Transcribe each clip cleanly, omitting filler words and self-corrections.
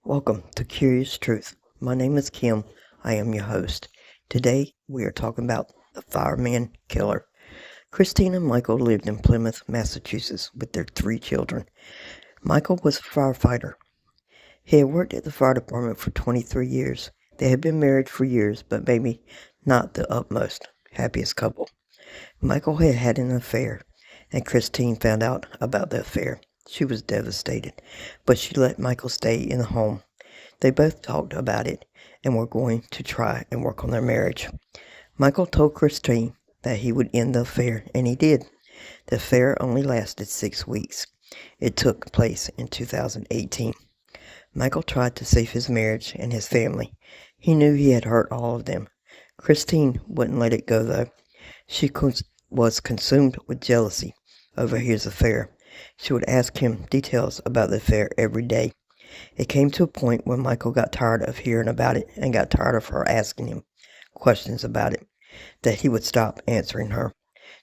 Welcome to Curious Truth. My name is Kim. I am your host. Today we are talking about the Fireman Killer. Christine and Michael lived in Plymouth, Massachusetts with their 3 children. Michael was a firefighter. He had worked at the fire department for 23 years. They had been married for years, but maybe not the utmost happiest couple. Michael had had an affair, and Christine found out about the affair. She was devastated, but she let Michael stay in the home. They both talked about it and were going to try and work on their marriage. Michael told Christine that he would end the affair, and he did. The affair only lasted 6 weeks. It took place in 2018. Michael tried to save his marriage and his family. He knew he had hurt all of them. Christine wouldn't let it go, though. She was consumed with jealousy over his affair. She would ask him details about the affair every day. It came to a point when Michael got tired of hearing about it and got tired of her asking him questions about it, that he would stop answering her.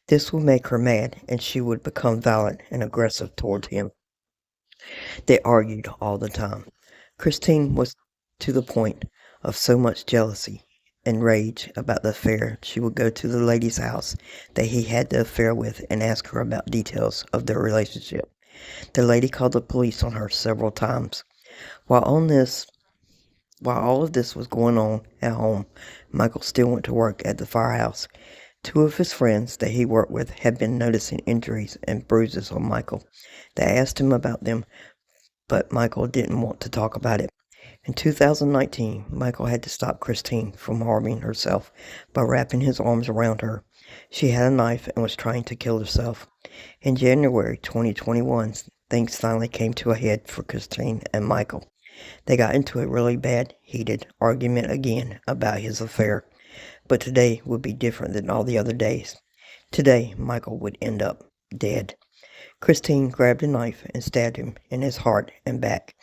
This would make her mad, and she would become violent and aggressive towards him. They argued all the time. Christine was to the point of so much jealousy and rage about the affair, she would go to the lady's house that he had the affair with and ask her about details of their relationship. The lady called the police on her several times. While all of this was going on at home, Michael still went to work at the firehouse. 2 of his friends that he worked with had been noticing injuries and bruises on Michael. They asked him about them, but Michael didn't want to talk about it. In 2019, Michael had to stop Christine from harming herself by wrapping his arms around her. She had a knife and was trying to kill herself. In January 2021, things finally came to a head for Christine and Michael. They got into a really bad, heated argument again about his affair. But today would be different than all the other days. Today, Michael would end up dead. Christine grabbed a knife and stabbed him in his heart and back.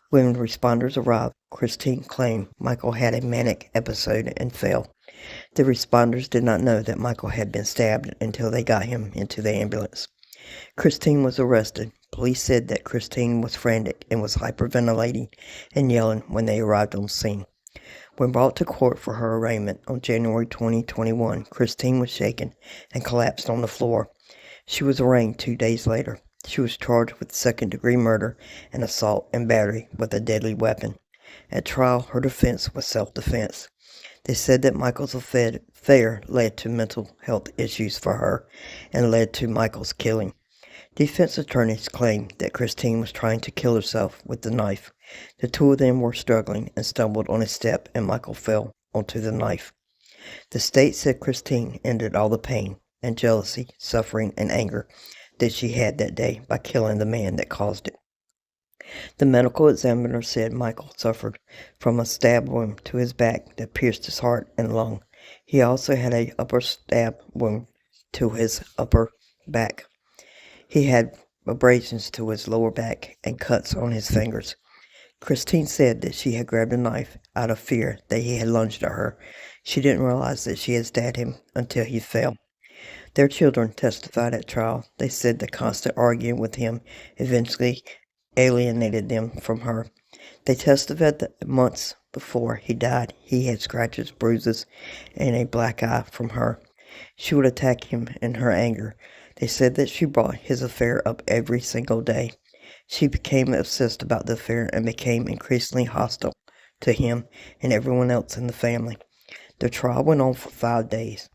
When responders arrived, Christine claimed Michael had a manic episode and fell. The responders did not know that Michael had been stabbed until they got him into the ambulance. Christine was arrested. Police said that Christine was frantic and was hyperventilating and yelling when they arrived on scene. When brought to court for her arraignment on January 2021, Christine was shaken and collapsed on the floor. She was arraigned 2 days later. She was charged with second-degree murder and assault and battery with a deadly weapon. At trial, her defense was self-defense. They said that Michael's affair led to mental health issues for her and led to Michael's killing. Defense attorneys claimed that Christine was trying to kill herself with the knife. The 2 of them were struggling and stumbled on a step, and Michael fell onto the knife. The state said Christine ended all the pain and jealousy, suffering, and anger that she had that day by killing the man that caused it. The medical examiner said Michael suffered from a stab wound to his back that pierced his heart and lung. He also had an upper stab wound to his upper back. He had abrasions to his lower back and cuts on his fingers. Christine said that she had grabbed a knife out of fear that he had lunged at her. She didn't realize that she had stabbed him until he fell. Their children testified at trial. They said the constant arguing with him eventually alienated them from her. They testified that months before he died, he had scratches, bruises, and a black eye from her. She would attack him in her anger. They said that she brought his affair up every single day. She became obsessed about the affair and became increasingly hostile to him and everyone else in the family. The trial went on for 5 days.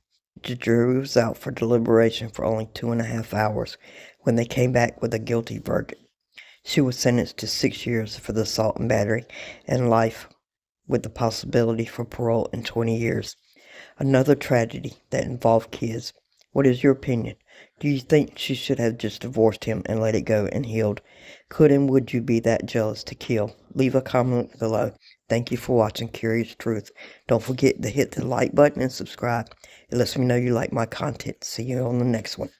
The jury was out for deliberation for only 2.5 hours when they came back with a guilty verdict. She was sentenced to 6 years for the assault and battery and life with the possibility for parole in 20 years. Another tragedy that involved kids. What is your opinion? Do you think she should have just divorced him and let it go and healed? Could and would you be that jealous to kill? Leave a comment below. Thank you for watching Curious Truth. Don't forget to hit the like button and subscribe. It lets me know you like my content. See you on the next one.